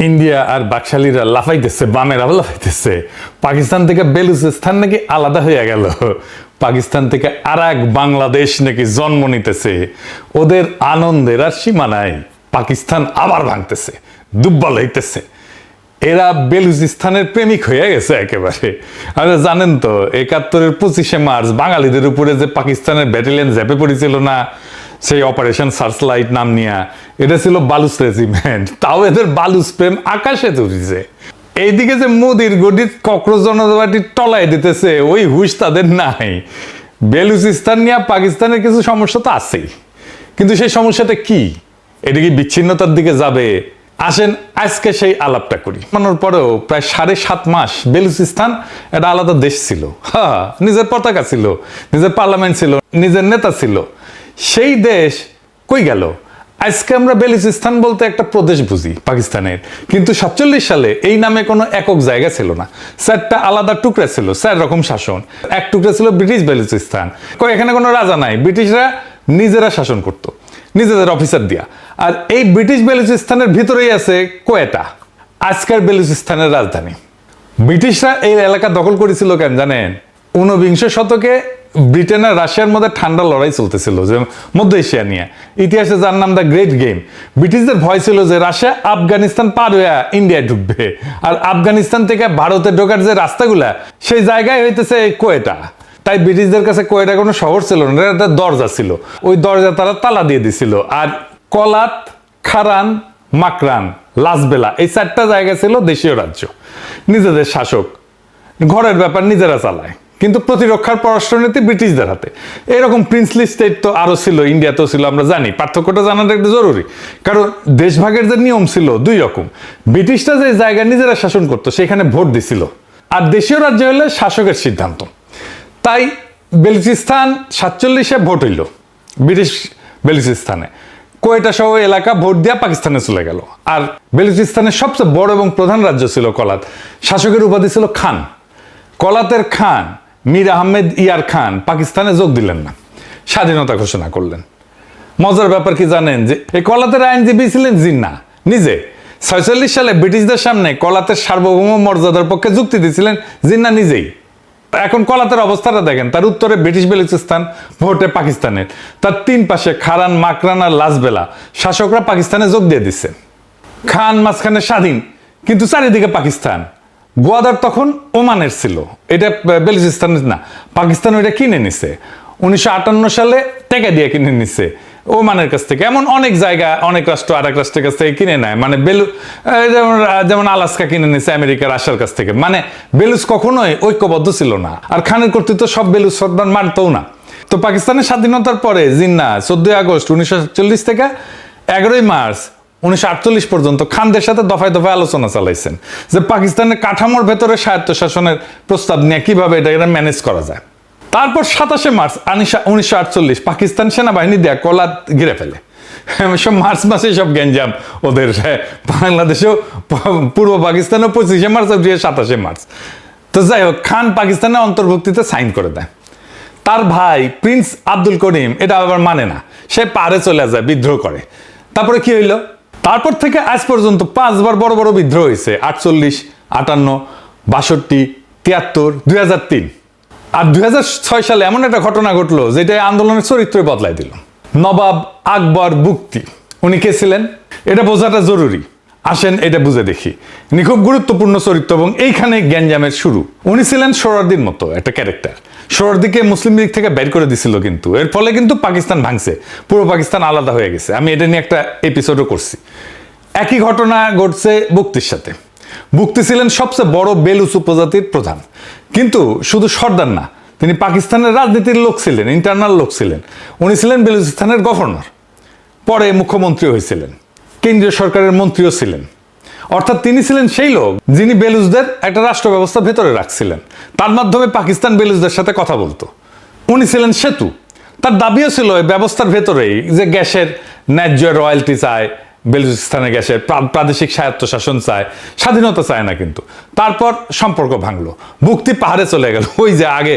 India আর বাকশালীরা লাফাইতেছে, বামেরাও লাফাইতেছে। পাকিস্তান থেকে বেলুচিস্তান নাকি আলাদা হয়ে গেল, পাকিস্তান থেকে আর এক বাংলাদেশ নাকি জন্ম নিতেছে। ওদের আনন্দের আর সীমা নাই। পাকিস্তান আবার ভাঙতেছে, দুর্বল হইতেছে। এরা বেলুচিস্তানের প্রেমিক হয়ে গেছে একেবারে। আপনি জানেন তো 71-এর 25শে মার্চ বাঙালিদের উপরে যে পাকিস্তানের ব্যাটালিয়ন ঝেপে পড়েছিল না, সেই অপারেশন সার্চলাইট নাম নিয়ে, এটা ছিল বালুচ রেজিমেন্ট। তাও এদের বালুচ প্রেম আকাশে তুলেছে। এইদিকে যে মোদির গঠিত কক্রোচ জনজাতির টলায় দিতেছে, ওই হুশ তাদের নাই। বেলুচিস্তান নিয়ে পাকিস্তানের কিছু সমস্যা তো আছেই, কিন্তু সেই সমস্যাটা কি? এটা কি বিচ্ছিন্নতার দিকে যাবে? আসেন আজকে সেই আলাপটা করি। মানার পরেও প্রায় 7.5 মাস বেলুচিস্তান একটা আলাদা দেশ ছিল। হ্যাঁ, নিজের পতাকা ছিল, নিজের পার্লামেন্ট ছিল, নিজের নেতা ছিল। সেই দেশ কই গেল? আজকে আমরা বেলুচিস্তান বলতে একটা প্রদেশ বুঝি পাকিস্তানের, কিন্তু 47 সালে এই নামে কোনো একক জায়গা ছিল না। 4টা আলাদা টুকরা ছিল, 4 রকম শাসন। এক টুকরা ছিল ব্রিটিশ বেলুচিস্তান। এখানে কোনো রাজা নাই, ব্রিটিশরা নিজেরা শাসন করত, নিজেদের অফিসার দিয়া। আর এই ব্রিটিশ বেলুচিস্তানের ভিতরেই আছে কোয়েটা, আজকের বেলুচিস্তানের রাজধানী। ব্রিটিশরা এই এলাকা দখল করেছিল কেন জানেন? 19 শতকে ব্রিটেন আর রাশিয়ার মধ্যে ঠান্ডা লড়াই চলতেছিল, যে মধ্য এশিয়া নিয়ে। ইতিহাসে যার নাম দ্য গ্রেট গেম। ব্রিটিশদের ভয় ছিল যে রাশিয়া আফগানিস্তান পার হয়ে ইন্ডিয়ায় ঢুকবে, আর আফগানিস্তান থেকে ভারতে ঢোকার যে রাস্তাগুলা, সেই জায়গায় হইতেছে কোয়েটা। তাই ব্রিটিশদের কাছে কোয়েটা কোনো শহর ছিল না, এটা দরজা ছিল। ওই দরজা তারা তালা দিয়ে দিছিল। আর কলাত, খারান, মাকরান, লাসবেলা, এই 4টা জায়গা ছিল দেশীয় রাজ্য, নিজেদের শাসক, ঘরের ব্যাপার নিজেরা চালায়, কিন্তু প্রতিরক্ষার পররাষ্ট্রনীতি ব্রিটিশদের হাতে। এরকম প্রিন্সলি স্টেট তো আরো ছিল, ইন্ডিয়াতেও ছিল, আমরা জানি। পার্থক্যটা জানাটা একটু জরুরি, কারণ দেশভাগের যে নিয়ম ছিল 2 রকম। ব্রিটিশরা যে জায়গায় নিজেরা শাসন করতো সেখানে ভোট দিছিল, আর দেশীয় রাজ্য হলে শাসকের সিদ্ধান্ত। তাই বেলুচিস্তান 47-এ ভোট হইল ব্রিটিশ বেলুচিস্তানে। কোয়েটা সহ এলাকা ভোট দিয়া পাকিস্তানে চলে গেল। আর বেলুচিস্তানের সবচেয়ে বড় এবং প্রধান রাজ্য ছিল কলাত। শাসকের উপাধি ছিল খান। কলাতের খান মীর আহমেদ ইয়ার খান পাকিস্তানে যোগ দিলেন না, স্বাধীনতা ঘোষণা করলেন। মজার ব্যাপার কি জানেন? যে এই কলাতের আইনজীবী ছিলেন জিন্নাহ নিজে। 46 সালে ব্রিটিশদের সামনে কলাতের সার্বভৌম মর্যাদার পক্ষে যুক্তি দিয়েছিলেন জিন্নাহ নিজেই। এখন কলাতের অবস্থাটা দেখেন, তার উত্তরে ব্রিটিশ বেলুচিস্তান, ভোটে পাকিস্তানের। তার 3 পাশে খারান, মাকরান আর লাসবেলা, শাসকরা পাকিস্তানে যোগ দিয়ে দিচ্ছে। খান মাঝখানে স্বাধীন, কিন্তু চারিদিকে পাকিস্তান। গোয়াদার তখন ওমানের ছিল, এটা বেলুচিস্তানের না। পাকিস্তান ওইটা কিনে নিছে 1958 সালে, টাকা দিয়ে কিনে নিছে ওমানের কাছ থেকে। এমন অনেক জায়গা, অনেক রাষ্ট্র আরেক রাষ্ট্রের কাছ থেকে কিনে নেয়। মানে যেমন আলাস্কা কিনে নিছে আমেরিকা, রাশিয়ার কাছ থেকে। মানে বেলুচ কখনোই ঐক্যবদ্ধ ছিল না, আর খানের কর্তৃত্ব সব বেলুচ সর্দার মানতও না। তো পাকিস্তানের স্বাধীনতার পরে জিন্নাহ 14 আগস্ট 1947 থেকে 11 মার্চ 1948 পর্যন্ত খানদের সাথে দফায় দফায় আলোচনা চালাইছেন, যে পাকিস্তানের কাঠামোর ভেতরে স্বায়ত্তশাসনের প্রস্তাব নিয়ে কিভাবে এটা ম্যানেজ করা যায়। তারপর 27 মার্চ 1948 পাকিস্তান সেনাবাহিনী দেয়া কলাত ঘিরে ফেলে। সব মার্চ মাসে সব গ্যাঞ্জাম ওদের। বাংলাদেশেও, পূর্ব পাকিস্তানেও 25শে মার্চ, 27শে মার্চ। তো যাই হোক, খান পাকিস্তানের অন্তর্ভুক্তিতে সাইন করে দেয়। তার ভাই প্রিন্স আব্দুল করিম এটা আবার মানে না, সে পারে চলে যায়, বিদ্রোহ করে। তারপরে কি হইল? তারপর থেকে আজ পর্যন্ত 5 বার বড় বড় বিদ্রোহ হয়েছে। 48, 58, 62, 73, 2003। আর 2006 সালে এমন একটা ঘটনা ঘটলো যেটা আন্দোলনের চরিত্রই বদলাই দিল। নবাব আকবর বুকতি, উনি কে ছিলেন এটা বোঝাটা জরুরি। আসেন এটা বুঝে দেখি। ইনি খুব গুরুত্বপূর্ণ চরিত্র, এবং এইখানে গ্যাঞ্জামের শুরু। উনি ছিলেন সোহরাওয়ার্দীর মতো একটা ক্যারেক্টার। সোহরাওয়ার্দীকে মুসলিম লীগ থেকে বের করে দিছিল, কিন্তু এর ফলে কিন্তু পাকিস্তান ভাঙছে, পূর্ব পাকিস্তান আলাদা হয়ে গেছে। আমি এটা নিয়ে একটা এপিসোডও করছি। একই ঘটনা ঘটছে বুকতির সাথে। বুকতি ছিলেন সবচেয়ে বড় বেলুচ উপজাতির প্রধান, কিন্তু শুধু সর্দার না, তিনি পাকিস্তানের রাজনীতির লোক ছিলেন, ইন্টারনাল লোক ছিলেন। উনি ছিলেন বেলুচিস্তানের গভর্নর, পরে মুখ্যমন্ত্রী হয়েছিলেন, কেন্দ্রীয় সরকারের মন্ত্রীও ছিলেন। অর্থাৎ তিনি ছিলেন সেই লোক যিনি বেলুচদের একটা রাষ্ট্র ব্যবস্থা ভেতরে রাখছিলেন, তার মাধ্যমে পাকিস্তান বেলুচদের সাথে কথা বলতো। উনি ছিলেন সেতু। তার দাবিও ছিল এই ব্যবস্থার ভেতরেই যে গ্যাসের ন্যায্য রয়্যালটি চায়, বেলুচিস্তানের গ্যাসের প্রাদেশিক স্বায়ত্তশাসন চায়, স্বাধীনতা চায় না। কিন্তু তারপর সম্পর্ক ভাঙলো, বুকতি পাহাড়ে চলে গেল, ওই যে আগে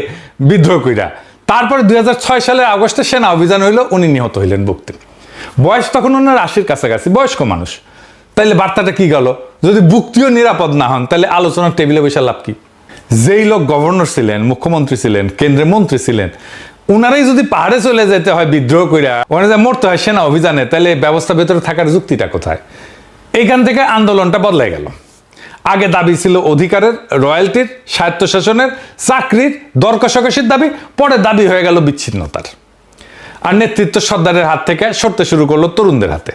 বিদ্রোহ কইরা। তারপরে 2006 সালের আগস্টে সেনা অভিযান হইলো, উনি নিহত হইলেন। বুকতি বয়স তখন ওনার 80-র কাছাকাছি, বয়স্ক মানুষ। তাইলে বার্তাটা কি গেল? যদি ভুক্তিও নিরাপদ না হন তাহলে আলোচনার টেবিলে বসে লাভ কি? যেই লোক গভর্নর ছিলেন, মুখ্যমন্ত্রী ছিলেন, কেন্দ্রের মন্ত্রী ছিলেন, উনারাই যদি পাহাড়ে চলে যেতে হয় বিদ্রোহ করে, ওখানে যে মরতে হয় সেনা অভিযানে, তাহলে ব্যবস্থা ভেতরে থাকার যুক্তিটা কোথায়? এইখান থেকে আন্দোলনটা বদলে গেল। আগে দাবি ছিল অধিকারের, রয়্যালটির, স্বায়ত্তশাসনের, চাকরির, দর কষাকষির দাবি, পরে দাবি হয়ে গেল বিচ্ছিন্নতার। আর নেতৃত্ব সর্দারের হাত থেকে সরতে শুরু করলো তরুণদের হাতে,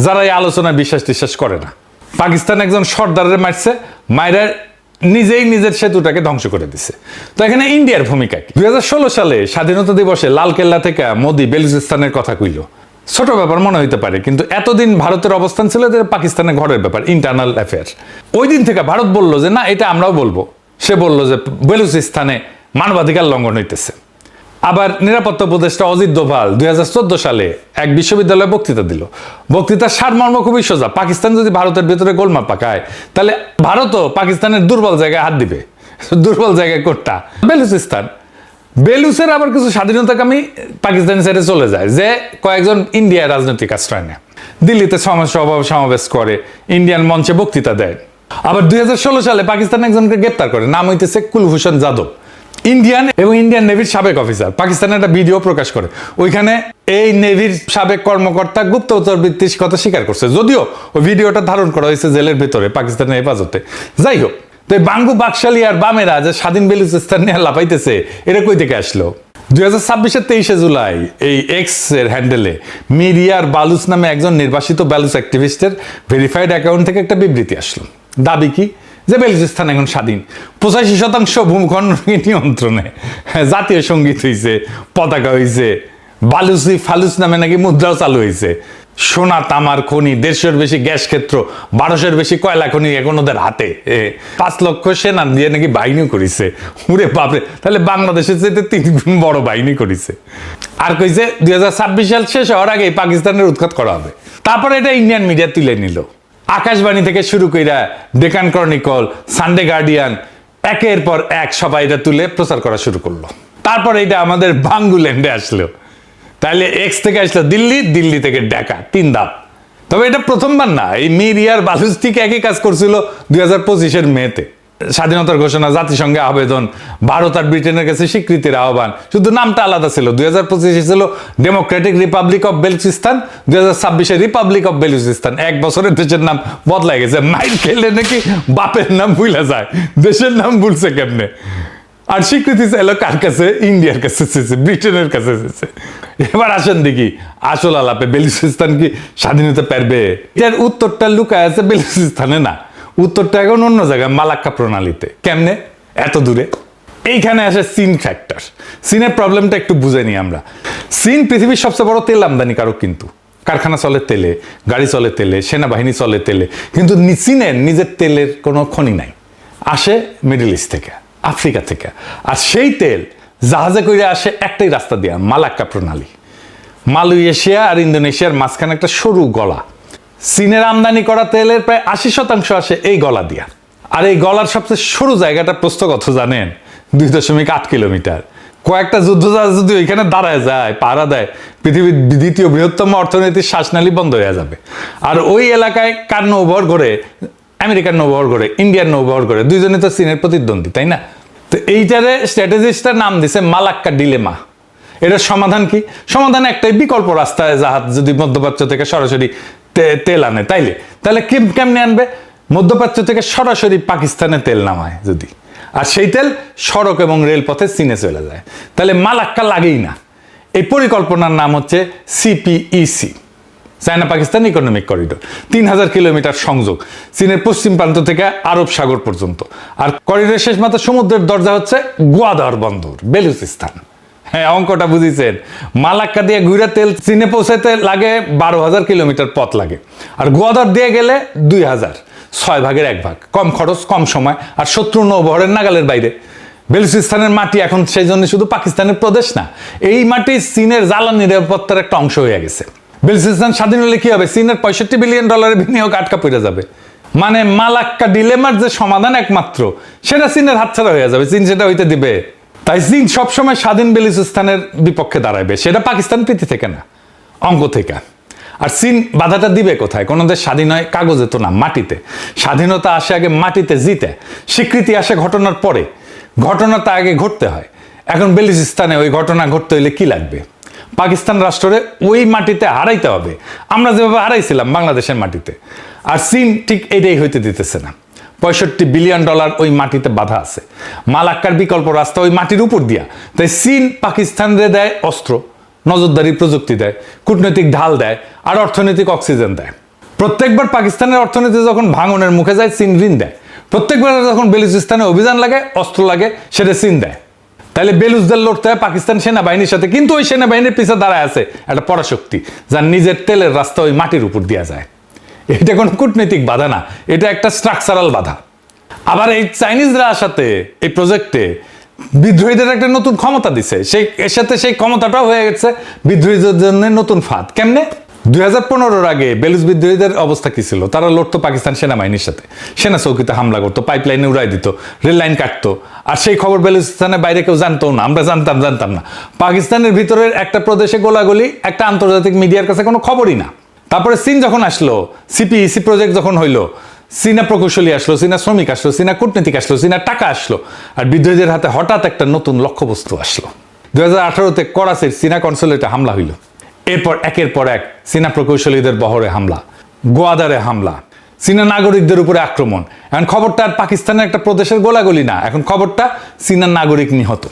যারা এই আলোচনায় বিশ্বাস করে না। পাকিস্তান একজন সর্দারের মারছে, মায়ের নিজেই নিজের সেতুটাকে ধ্বংস করে দিছে। তো এখানে ইন্ডিয়ার ভূমিকা কি? 2016 সালে স্বাধীনতা দিবসে লালকেল্লা থেকে মোদি বেলুচিস্তানের কথা কইল। ছোট ব্যাপার মনে হইতে পারে, কিন্তু এতদিন ভারতের অবস্থান ছিল যে পাকিস্তানের ঘরের ব্যাপার, ইন্টারনাল অ্যাফেয়ার। ওই দিন থেকে ভারত বলল যে না, এটা আমরাও বলবো। সে বলল যে বেলুচিস্তানে মানবাধিকার লঙ্ঘন হইতেছে। আবার নিরাপত্তা উপদেষ্টা অজিত দোভাল 2014 সালে এক বিশ্ববিদ্যালয়ে বক্তৃতা দিল। বক্তৃতার সারমর্ম খুবই সোজা: পাকিস্তান যদি ভারতের ভেতরে গোলমাল পাকায়, তাহলে ভারতও পাকিস্তানের দুর্বল জায়গায় হাত দিবে। দুর্বল জায়গায় কোনটা? বেলুচিস্তান। বেলুচের আবার কিছু স্বাধীনতাকামী পাকিস্তান ছেড়ে চলে যায়, যে কয়েকজন ইন্ডিয়ার রাজনৈতিক আশ্রয় নেয়, দিল্লিতে সমাবেশ করে, ইন্ডিয়ান মঞ্চে বক্তৃতা দেয়। আবার 2016 সালে পাকিস্তান একজনকে গ্রেপ্তার করে, নাম হইতেছে কুলভূষণ যাদব, ইন্ডিয়ান এবং ইন্ডিয়ান নেভির সাবেক অফিসার। পাকিস্তানের একটা ভিডিও প্রকাশ করে, ওইখানে এই নেভির সাবেক কর্মকর্তা গুপ্তচর বৃত্তির কথা স্বীকার করছে, যদিও ওই ভিডিওটা ধারণ করা হয়েছে জেলের ভেতরে পাকিস্তানের হেফাজতে। যাই হোক, তো বাঙ্গু বাকশালী আর বামেরা যে স্বাধীন বেলুচিস্তান নিয়ে লাফাইতেছে, এটা কই থেকে আসলো? 2026-এর 23শে জুলাই এই এক্স এর হ্যান্ডেলে মিরিয়ার বালুচ নামে একজন নির্বাসিত বালুচ অ্যাক্টিভিস্টের ভেরিফাইড অ্যাকাউন্ট থেকে একটা বিবৃতি আসলো। দাবি কি? যে বেলুচিস্তান এখন স্বাধীন, 85% ভূখণ্ড নিয়ন্ত্রণে, জাতীয় সঙ্গীত হয়েছে, পতাকা হয়েছে, বালুচি ফালুচ নামে নাকি মুদ্রাও চালু হয়েছে, সোনা তামার খনি, 150-এর বেশি গ্যাস ক্ষেত্র, 1200-এর বেশি কয়লা খনি এখন ওদের হাতে, 5 লক্ষ সেনা দিয়ে নাকি বাহিনী করেছে। উরে বাপরে, তাহলে বাংলাদেশের চাইতে 3 গুণ বড় বাহিনী করেছে। আর কইছে 2026 সাল শেষ হওয়ার আগে পাকিস্তানের উৎখাত করা হবে। তারপরে এটা ইন্ডিয়ান মিডিয়া তুলে নিল। আকাশবাণী থেকে শুরু কইরা ডেকান ক্রনিকল, সানডে গার্ডিয়ান, একের পর এক সবাই এটা তুলে প্রচার করা শুরু করলো। তারপরে এটা আমাদের বাঙ্গুল্যান্ডে আসলো। তাহলে এক্স থেকে আসলো দিল্লি, দিল্লি থেকে ঢাকা, 3 ধাপ। তবে এটা প্রথমবার না, এই মিরিয়ার বালুচ ঠিক একই কাজ করছিল 2025-এর মেতে। স্বাধীনতার ঘোষণা, জাতিসংঘে আবেদন, ভারত আর ব্রিটেনের কাছে স্বীকৃতির আহ্বান, শুধু নামটা আলাদা ছিল। 2025-এ ছিল ডেমোক্রেটিক রিপাবলিক অফ বেলুচিস্তান, 2026-এ রিপাবলিক অফ বেলুচিস্তান। 1 বছরের দেশের নাম বদলাই গেছে। মাইর খেললে নাকি বাপের নাম ভুলে যায়, দেশের নাম ভুলছে কেমনে? আর স্বীকৃতি চাইলো কার কাছে? ইন্ডিয়ার কাছে চেয়েছে, ব্রিটেনের কাছে চেয়েছে। এবার আসেন দেখি আসল আলাপে, বেলুচিস্তান কি স্বাধীনতা পারবে? এর উত্তরটা লুকায় আছে বেলুচিস্তানে না, উত্তরটা এখন অন্য জায়গায়, মালাক্কা প্রণালীতে। কেমনে? এত দূরে। এইখানে আসে চীন ফ্যাক্টর। চীনের প্রবলেমটা একটু বুঝে নিই আমরা। চীন পৃথিবীর সবচেয়ে বড় তেল আমদানিকারক, কিন্তু কারখানা চলে তেলে, গাড়ি চলে তেলে, সেনাবাহিনী চলে তেলে, কিন্তু চীনের নিজের তেলের কোনো খনি নাই, আসে মিডল ইস্ট থেকে, আফ্রিকা থেকে। আর সেই তেল জাহাজে করে আসে একটাই রাস্তা দিয়া, মালাক্কা প্রণালী। মালয়েশিয়া আর ইন্দোনেশিয়ার মাঝখানে একটা সরু গলা। চীনের আমদানি করা তেলের প্রায় 80% আসে এই গলা দিয়া। আর এই গলার সবচেয়ে সরু জায়গাটা প্রস্থ কত জানেন? 2.8 কিলোমিটার। কয়েকটা যুদ্ধজাহাজ যদি ওইখানে দাঁড়ায় যায়, পাহারা দেয়, পৃথিবীর 2য় বৃহত্তম অর্থনীতির শ্বাসনালী বন্ধ হয়ে যাবে। আর ওই এলাকায় কার নৌবহর করে? আমেরিকার নৌবহর করে, ইন্ডিয়ান নৌবহর করে, দুইজনে তো চীনের প্রতিদ্বন্দ্বী, তাই না? তো এইটারে স্ট্র্যাটেজিস্টটার নাম দিছে মালাক্কা ডিলেমা। এটার সমাধান কি? সমাধান একটাই, বিকল্প রাস্তায় জাহাজ যদি মধ্যপ্রাচ্য থেকে সরাসরি তেল আনে, তাহলে কেমনে আনবে? মধ্যপ্রাচ্য থেকে সরাসরি পাকিস্তানে তেল নামায় যদি, আর সেই তেল সড়ক এবং রেলপথে চীনে চলে যায়, তাহলে মালাক্কা লাগেই না। এই পরিকল্পনার নাম হচ্ছে CPEC, China Pakistan economic corridor. 3000 kilometre সংযোগ, চীনের পশ্চিম প্রান্ত থেকে আরব সাগর পর্যন্ত। আর করিডোরের শেষ মাত্র সমুদ্রের দরজা হচ্ছে গোয়াদার বন্দর, বেলুচিস্তান। হ্যাঁ, অঙ্কটা বুঝিছেন? মালাক্কা দিয়ে ঘুরে তেল চীনে পৌঁছাতে লাগে 12,000 কিলোমিটার পথ লাগে, আর গোয়াদার দিয়ে গেলে 2000, 6 ভাগের 1 ভাগ। কম খরচ, কম সময়, আর শত্রু নৌবহরের নাগালের বাইরে। বেলুচিস্তানের মাটি এখন সেই জন্য শুধু পাকিস্তানের প্রদেশ না, এই মাটি চীনের জ্বালানি নিরাপত্তার একটা অংশ হয়ে গেছে। বেলুচিস্তান স্বাধীন হলে কি হবে? চীনের $65 বিলিয়ন বিনিয়োগ আটকা পড়ে যাবে। মানে মালাক্কা ডিলেমার যে সমাধান একমাত্র, সেটা চীনের হাতছাড়া হয়ে যাবে। চীন সেটা হইতে দিবে? তাই চীন সবসময় স্বাধীন বেলুচিস্তানের বিপক্ষে দাঁড়াবে, সেটা পাকিস্তান প্রীতি থেকে না, অঙ্গ থেকে। আর চীন বাধাটা দিবে কোথায়? কোনো দেশ স্বাধীন হয় কাগজে তো না, মাটিতে। স্বাধীনতা আসে আগে মাটিতে জিতে, স্বীকৃতি আসে ঘটনার পরে। ঘটনাটা আগে ঘটতে হয়। এখন বেলুচিস্তানে ওই ঘটনা ঘটতে হইলে কি লাগবে? পাকিস্তান রাষ্ট্রে ওই মাটিতে হারাইতে হবে, আমরা যেভাবে হারাইছিলাম বাংলাদেশের মাটিতে। আর চীন ঠিক এটাই হইতে দিতেছে না। $65 বিলিয়ন ওই মাটিতে বাধা আছে। মালাক্কার বিকল্প রাস্তা ওই মাটির উপর দিয়া। তাই চীন পাকিস্তানরে দেয় অস্ত্র, নজরদারি প্রযুক্তি দেয়, কূটনৈতিক ঢাল দেয়, আর অর্থনৈতিক অক্সিজেন দেয়। প্রত্যেকবার পাকিস্তানের অর্থনীতি যখন ভাঙনের মুখে যায়, চীন ঋণ দেয়। প্রত্যেকবার যখন বেলুচিস্তানে অভিযান লাগে, অস্ত্র লাগে, সেটা চীন দেয়। তাহলে বেলুচদের লড়তে হয় পাকিস্তান সেনাবাহিনীর সাথে, কিন্তু ওই সেনাবাহিনীর পিছে দাঁড়ায় আছে একটা পরাশক্তি, যার নিজের তেলের রাস্তা ওই মাটির উপর দেওয়া যায়। এটা কোনো কূটনৈতিক বাধা না, এটা একটা স্ট্রাকচারাল বাধা। আবার এই চাইনিজরা আসাতে এই প্রজেক্টে বিদ্রোহীদের একটা নতুন ক্ষমতা দিছে, এর সাথে সেই ক্ষমতাটাও হয়ে গেছে বিদ্রোহীদের জন্য নতুন ফাঁদ। কেমনে? 2015-র আগে বেলুচ বিদ্রোহীদের অবস্থা কি ছিল? তারা লড়তো পাকিস্তান সেনাবাহিনীর সাথে, সেনা চৌকিতে হামলা করতো, পাইপলাইনে উড়াই দিত, রেল লাইন কাটতো। আর সেই খবর বেলুচিস্তানের বাইরে কেউ জানতো না, আমরা জানতাম না। পাকিস্তানের ভিতরের একটা প্রদেশে গোলাগুলি একটা আন্তর্জাতিক মিডিয়ার কাছে কোনো খবরই না। তারপরে চীন যখন আসলো, সিপিইসি প্রজেক্ট যখন হইলো, চীনা প্রকৌশলী আসলো, চীনা শ্রমিক আসলো, চীনা কূটনীতিক আসলো, চীনা টাকা আসলো, আর বিদ্রোহীদের হাতে হঠাৎ একটা নতুন লক্ষ্যবস্তু আসলো। 2018-তে করাচির চীনা কনসুলেটে হামলা হইল। এরপর একের পর এক চীনা প্রকৌশলীদের বহরে হামলা, গোয়াদারে হামলা, চীনা নাগরিকদের উপরে আক্রমণ। এখন খবরটা আর পাকিস্তানের একটা প্রদেশের গোলাগুলি না, এখন খবরটা চীনা নাগরিক নিহত।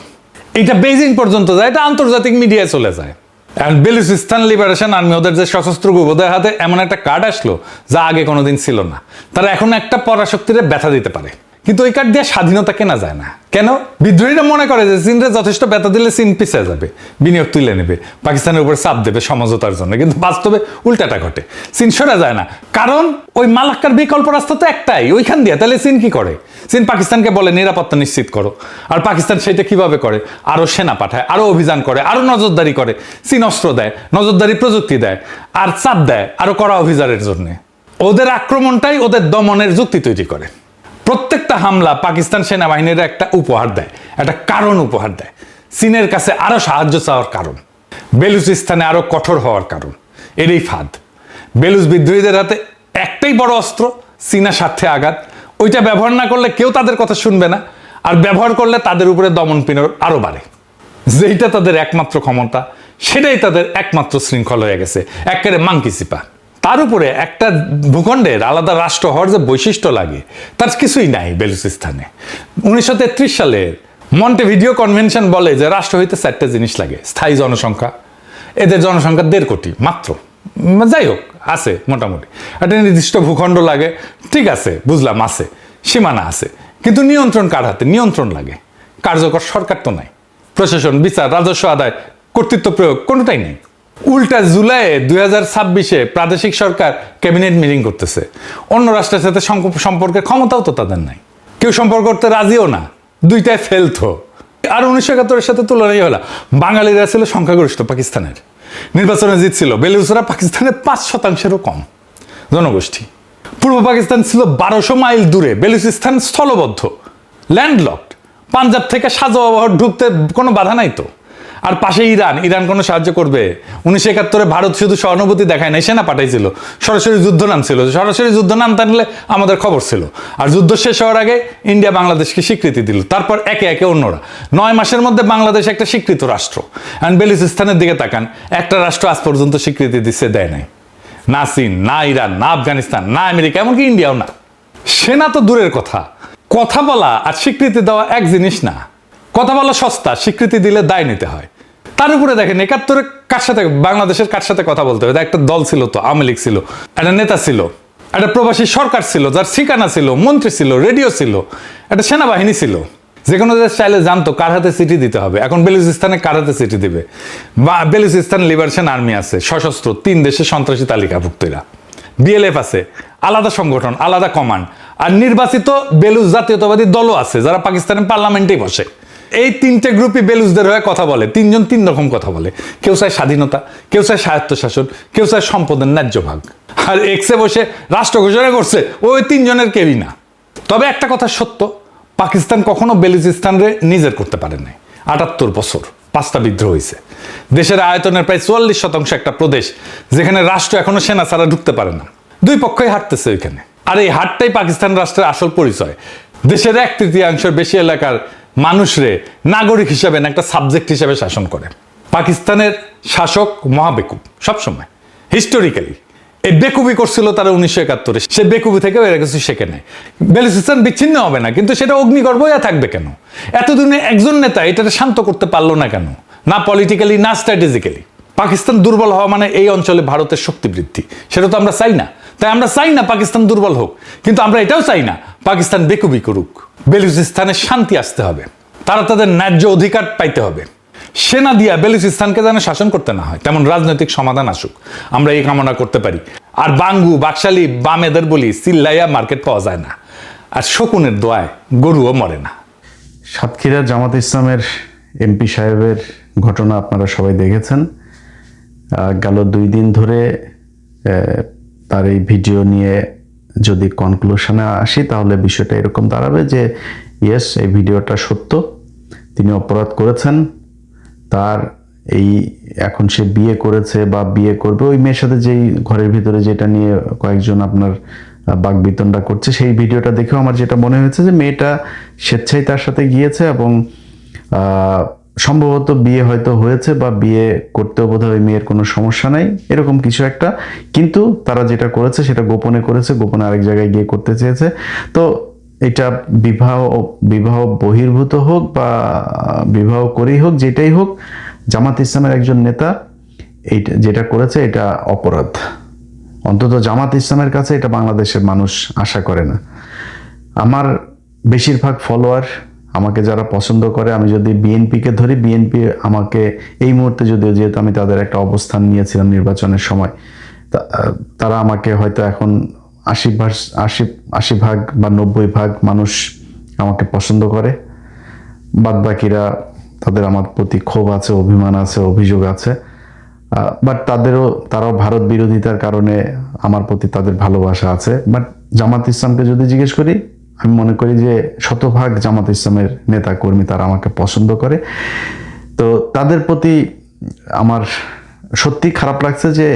এটা বেইজিং পর্যন্ত যায়, এটা আন্তর্জাতিক মিডিয়ায় চলে যায়। এখন বেলুচিস্তান লিবারেশন আর্মি, ওদের যে সশস্ত্র গ্রুপ, ওদের হাতে এমন একটা কার্ড আসলো যা আগে কোনোদিন ছিল না। তারা এখন একটা পরাশক্তিরে ব্যথা দিতে পারে, কিন্তু ওই কার্ড দিয়ে স্বাধীনতা কেনা যায় না। কেন? বিদ্রোহীরা মনে করে যে চীনরে যথেষ্ট ব্যথা দিলে চীন পিছিয়ে যাবে, বিনিয়োগ তুলে নেবে, পাকিস্তানের উপর চাপ দেবে সমঝোতার জন্য। কিন্তু বাস্তবে উল্টাটা ঘটে, চীন সরে যায় না। কারণ ওই মালাক্কার বিকল্প রাস্তা তো একটাই, ওইখান দিয়ে। তাহলে চীন কি করে? চীন পাকিস্তানকে বলে নিরাপত্তা নিশ্চিত করো, আর পাকিস্তান সেটা কিভাবে করে? আরো সেনা পাঠায়, আরো অভিযান করে, আরো নজরদারি করে। চীন অস্ত্র দেয়, নজরদারি প্রযুক্তি দেয়, আর চাপ দেয় আরো কড়া অভিযানের জন্য। ওদের আক্রমণটাই ওদের দমনের যুক্তি তৈরি করে। প্রত্যেকটা হামলা পাকিস্তান সেনাবাহিনীর একটা উপহার দেয়, একটা কারণ উপহার দেয়। চীনের কাছে আরো সাহায্য চাওয়ার কারণ, বেলুচিস্তানে আরো কঠোর হওয়ার কারণ। এরই ফাঁদ। বেলুচ বিদ্রোহীদের হাতে একটাই বড় অস্ত্র, চীনা স্বার্থে আঘাত। ওইটা ব্যবহার না করলে কেউ তাদের কথা শুনবে না, আর ব্যবহার করলে তাদের উপরে দমন পীড়ন আরো বাড়ে। যেইটা তাদের একমাত্র ক্ষমতা, সেটাই তাদের একমাত্র শৃঙ্খল হয়ে গেছে, একেবারে মাংকি চিপা। তার উপরে একটা ভূখণ্ডের আলাদা রাষ্ট্র হওয়ার যে বৈশিষ্ট্য লাগে, তার কিছুই নাই বেলুচিস্তানে। 1933 সালের মন্টেভিডিও কনভেনশন বলে যে রাষ্ট্র হইতে 4টা জিনিস লাগে: স্থায়ী জনসংখ্যা, এদের জনসংখ্যা 1.5 কোটি মাত্র, যাই হোক আছে মোটামুটি। একটা নির্দিষ্ট ভূখণ্ড লাগে, ঠিক আছে বুঝলাম, আছে সীমানা আছে, কিন্তু নিয়ন্ত্রণ কার হাতে? নিয়ন্ত্রণ লাগে। কার্যকর সরকার তো নাই, প্রশাসন, বিচার, রাজস্ব আদায়, কর্তৃত্ব প্রয়োগ কোনোটাই নেই। উল্টা জুলাইয়ে 2026-এ প্রাদেশিক সরকার ক্যাবিনেট মিটিং করতেছে। অন্য রাষ্ট্রের সাথে সম্পর্কের ক্ষমতাও তো তাদের নাই, কেউ সম্পর্ক করতে রাজিও না, দুইটায় ফেলতো। আর 1971-এর সাথে তুলনাই হলো, বাঙালিরা ছিল সংখ্যাগরিষ্ঠ পাকিস্তানের, নির্বাচনে জিতছিল। বেলুচরা পাকিস্তানের 5%-এরও কম জনগোষ্ঠী। পূর্ব পাকিস্তান ছিল 1200 মাইল দূরে, বেলুচিস্তান স্থলবদ্ধ, ল্যান্ডলকড। পাঞ্জাব থেকে সাজোয়াবহর ঢুকতে কোনো বাধা নাই তো। আর পাশে ইরান কোনো সাহায্য করবে? 1971-এ ভারত শুধু সহানুভূতি দেখায় নাই, সেনা পাঠাইছিল, সরাসরি যুদ্ধ নামছিল। সরাসরি যুদ্ধ নামতে আনলে আমাদের খবর ছিল। আর যুদ্ধ শেষ হওয়ার আগে ইন্ডিয়া বাংলাদেশকে স্বীকৃতি দিল, তারপর একে একে অন্যরা। 9 মাসের মধ্যে বাংলাদেশ একটা স্বীকৃত রাষ্ট্র। আর বেলুচিস্তানের দিকে তাকান, একটা রাষ্ট্র আজ পর্যন্ত স্বীকৃতি দিচ্ছে, দেয় নাই। না চীন, না ইরান, না আফগানিস্তান, না আমেরিকা, এমনকি ইন্ডিয়াও না। সেনা তো দূরের কথা, কথা বলা আর স্বীকৃতি দেওয়া এক জিনিস না। কথা বলা সস্তা, স্বীকৃতি দিলে দায় নিতে হয়। তার উপরে দেখেন 71-এ কার সাথে, বাংলাদেশের কার সাথে কথা বলতে হবে? একটা দল ছিল তো, আওয়ামী লীগ ছিল, একটা নেতা ছিল, একটা প্রবাসী সরকার ছিল, যার ঠিকানা ছিল, মন্ত্রী ছিল, রেডিও ছিল, একটা সেনাবাহিনী ছিল। যে কোনো দেশ চাইলে জানতো কার হাতে চিঠি দিতে হবে। এখন বেলুচিস্তানে কার হাতে চিঠি দিবে? বেলুচিস্তান লিবারেশন আর্মি আছে, সশস্ত্র, 3 দেশের সন্ত্রাসী তালিকাভুক্ত এরা। বিএলএফ আছে, আলাদা সংগঠন, আলাদা কমান্ড। আর নির্বাচিত বেলুচ জাতীয়তাবাদী দলও আছে, যারা পাকিস্তানের পার্লামেন্টেই বসে। এই 3টে গ্রুপই বেলুচদের হয়ে কথা বলে। 3 জন 3 রকম কথা বলে। কেউ চায় স্বাধীনতা, কেউ চায় স্বায়ত্তশাসন, কেউ চায় সম্পদের ন্যায্য ভাগ। আর এক্সে বসে রাষ্ট্র ঘোষণা করছে ওই 3 জনের কেউই না। তবে একটা কথা সত্য, পাকিস্তান কখনো বেলুচিস্তানরে নিজের করতে পারে নাই। 78 বছর 5টা বিদ্রোহ হয়েছে। দেশের আয়তনের প্রায় 44% একটা প্রদেশ, যেখানে রাষ্ট্র এখনো সেনা ছাড়া ঢুকতে পারে না। দুই পক্ষই হাঁটতেছে ওইখানে। আর এই হাটটাই পাকিস্তান রাষ্ট্রের আসল পরিচয়। দেশের 1/3 বেশি এলাকার মানুষরে নাগরিক হিসাবে না, একটা সাবজেক্ট হিসাবে শাসন করে। পাকিস্তানের শাসক মহাবেকুব সবসময়, হিস্টোরিক্যালি। এই বেকুবি করছিল তারা 1971-এ। সে বেকুবি থেকেও এরা কিছু শেখে নেয়। বেলুচিস্তান বিচ্ছিন্ন হবে না, কিন্তু সেটা অগ্নিগর্ভ হয়ে থাকবে কেন? এতদিনে একজন নেতা এটাকে শান্ত করতে পারলো না কেন? না পলিটিক্যালি, না স্ট্র্যাটেজিক্যালি। পাকিস্তান দুর্বল হওয়া মানে এই অঞ্চলে ভারতের শক্তি বৃদ্ধি। সেটা তো আমরা চাই না। তাই আমরা চাই না পাকিস্তান দুর্বল হোক, কিন্তু আমরা এটাও চাই না পাকিস্তান বেকুবি করুক। বেলুচিস্তানে শান্তি আসতে হবে, তারা তাদের ন্যায্য অধিকার পাইতে হবে। সেনা দিয়া বেলুচিস্তানকে যেন শাসন করতে না হয়, তেমন রাজনৈতিক সমাধান আসুক, আমরা এই কামনা করতে পারি। আর বাঙ্গু বাকশালী বামেদের বলি, চিল্লাইয়া মার্কেট পাওয়া যায় না, আর শকুনের দোয়ায় গরুও মরে না। সাতক্ষীরা জামাত ইসলামের এমপি সাহেবের ঘটনা আপনারা সবাই দেখেছেন। গেল 2 দিন ধরে তার এই ভিডিও নিয়ে যদি কনক্লুশনে আসি, তাহলে বিষয়টা এরকম দাঁড়াবে যে ইয়েস, এই ভিডিওটা সত্য, তিনি অপরাধ করেছেন। তার এই এখন সে বিয়ে করেছে বা বিয়ে করবে, ওই মেয়ের সাথে যেই ঘরের ভিতরে যেটা নিয়ে কয়েকজন আপনার বাকবিতণ্ডা করছে, সেই ভিডিওটা দেখেও আমার যেটা মনে হয়েছে যে মেয়েটা স্বেচ্ছায় তার সাথে গিয়েছে এবং সম্ভবত বিয়ে হয়তো হয়েছে বা বিয়ে করতেও বোধহয় ওই মেয়ের কোনো সমস্যা নাই, এরকম কিছু একটা। কিন্তু তারা যেটা করেছে সেটা গোপনে করেছে, গোপনে আরেক জায়গায় গিয়ে করতে চেয়েছে। তো এটা বিবাহ বহির্ভূত হোক বা বিবাহ করেই হোক, যেটাই হোক, জামাত ইসলামের একজন নেতা এইটা যেটা করেছে এটা অপরাধ। অন্তত জামাত ইসলামের কাছে এটা বাংলাদেশের মানুষ আশা করে না। আমার বেশিরভাগ ফলোয়ার, আমাকে যারা পছন্দ করে, আমি যদি বিএনপিকে ধরি, বিএনপি আমাকে এই মুহূর্তে যদিও, যেহেতু আমি তাদের একটা অবস্থান নিয়েছিলাম নির্বাচনের সময়, তারা আমাকে হয়তো এখন 80 ভাগ বা 90 ভাগ মানুষ আমাকে পছন্দ করে। বাদবাকিরা, তাদের আমার প্রতি ক্ষোভ আছে, অভিমান আছে, অভিযোগ আছে। বাট তারাও ভারত বিরোধিতার কারণে আমার প্রতি তাদের ভালোবাসা আছে। বাট জামাত ইসলামকে যদি জিজ্ঞেস করি, আমি মনে করি যে 100% জামাত ইসলামের নেতা কর্মী তারা আমাকে পছন্দ করে। তো তাদের প্রতি আমার সত্যি খারাপ লাগছে যে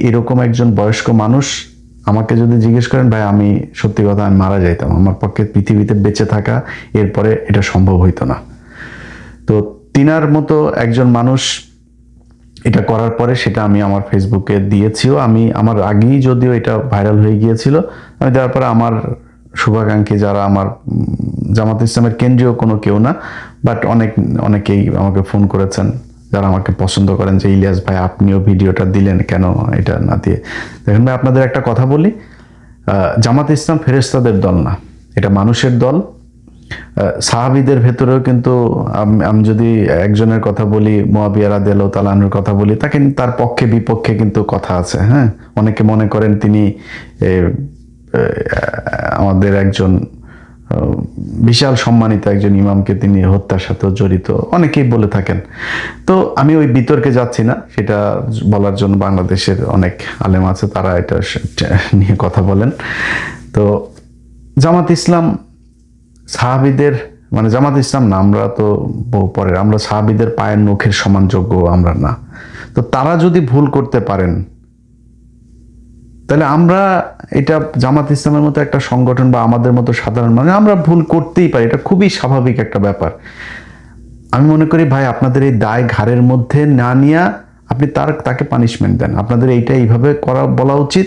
এরকম একজন বয়স্ক মানুষ আমাকে যদি জিজ্ঞেস করেন, ভাই আমি সত্যি কথা আমি মারা যাইতাম, আমার পক্ষে পৃথিবীতে বেঁচে থাকা এরপরে এটা সম্ভব হইতো না। তো তিনার মতো একজন মানুষ এটা করার পরে সেটা আমি আমার ফেসবুকে দিয়েছিও। আমার আগেই যদিও এটা ভাইরাল হয়ে গিয়েছিল, আমি দেওয়ার পরে আমার শুভাকাঙ্ক্ষী যারা, আমার জামাত ইসলামের কেন্দ্রীয় কোনো কেউ না, বাট অনেকেই আমাকে ফোন করেছেন যারা আমাকে পছন্দ করেন, যে ইলিয়াস ভাই আপনিও ভিডিওটা দিলেন কেন এটা না দিয়ে। দেখেন ভাই, আপনাদের একটা কথা বলি, জামাত ইসলাম ফেরেশতাদের দল না, এটা মানুষের দল। সাহাবীদের ভেতরেও কিন্তু আমি যদি একজনের কথা বলি, মুয়াবিয়া রাদিয়াল্লাহু তাআলা আনহুর কথা বলি, তার পক্ষে বিপক্ষে কিন্তু কথা আছে। হ্যাঁ, অনেকে মনে করেন তিনি আমাদের একজন বিশাল সম্মানিত একজন ইমামকে তিনি হত্যার সাথে জড়িত, অনেকেই বলে থাকেন। তো আমি ওই বিতর্কে যাচ্ছি না, সেটা বলার জন্য বাংলাদেশের অনেক আলেম আছে, তারা এটা নিয়ে কথা বলেন। তো জামাত ইসলাম সাহাবীদের, মানে জামাত ইসলাম না, আমরা তো বহু পরের, আমরা সাহাবীদের পায়ের নখের সমান যোগ্য আমরা না। তো তারা যদি ভুল করতে পারেন, তাহলে আমরা এটা জামাত ইসলামের মতো একটা সংগঠন বা আমাদের মতো সাধারণ মানুষ আমরা ভুল করতেই পারি, এটা খুবই স্বাভাবিক একটা ব্যাপার। আমি মনে করি ভাই, আপনাদের এই দায় ঘাড়ের মধ্যে না নিয়ে আপনি তাকে পানিশমেন্ট দেন। আপনাদের এইভাবে বলা উচিত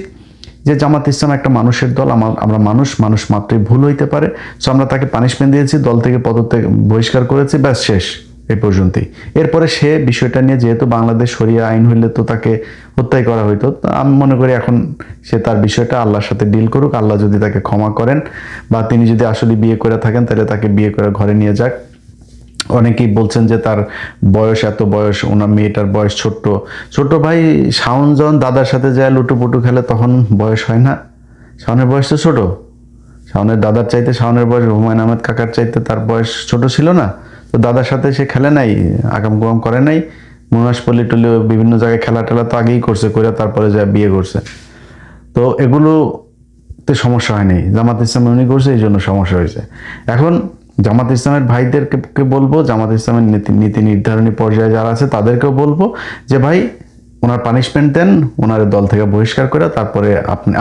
যে জামাত ইসলাম একটা মানুষের দল, আমরা মানুষ মাত্রই ভুল হইতে পারে। সো আমরা তাকে পানিশমেন্ট দিয়েছি, দল থেকে পদত্যাগ বহিষ্কার করেছি, ব্যাস শেষ, এই পর্যন্তই। এরপরে সে বিষয়টা নিয়ে, যেহেতু বাংলাদেশ শরিয়া আইন হইলে তো তাকে হত্যাই করা হইতো, আমি মনে করি এখন সে তার বিষয়টা আল্লাহর সাথে ডিল করুক। আল্লাহ যদি তাকে ক্ষমা করেন বা তিনি যদি আসলে বিয়ে করে থাকেন, তাহলে তাকে বিয়ে করে ঘরে নিয়ে যাক। অনেকেই বলছেন যে তার বয়স, এত বয়স, ওনার মেয়েটার বয়স ছোট ভাই শাওন যখন দাদার সাথে যায় লুটুপুটু খেলে, তখন বয়স হয় না? শাওনের বয়স তো ছোট, শাওনের দাদার চাইতে শাওনের বয়স হুমায়ুন আহমেদ কাকার চাইতে তার বয়স ছোট ছিল না? তো দাদার সাথে সে খেলে নাই, আগাম কুয়াম করে নাই, মুনাসপল্লি টল্লি বিভিন্ন জায়গায় খেলা টেলা তো আগেই করছে, করে তারপরে যা বিয়ে করছে। তো এগুলোতে সমস্যা হয়নি, জামাত ইসলাম উনি করছে, এই জন্য সমস্যা হয়েছে। এখন জামাত ইসলামের ভাইদেরকে বলবো, জামাত ইসলামের নীতি নির্ধারণী পর্যায়ে যারা আছে তাদেরকেও বলবো যে ভাই ওনার পানিশমেন্ট দেন, ওনার দল থেকে বহিষ্কার করে তারপরে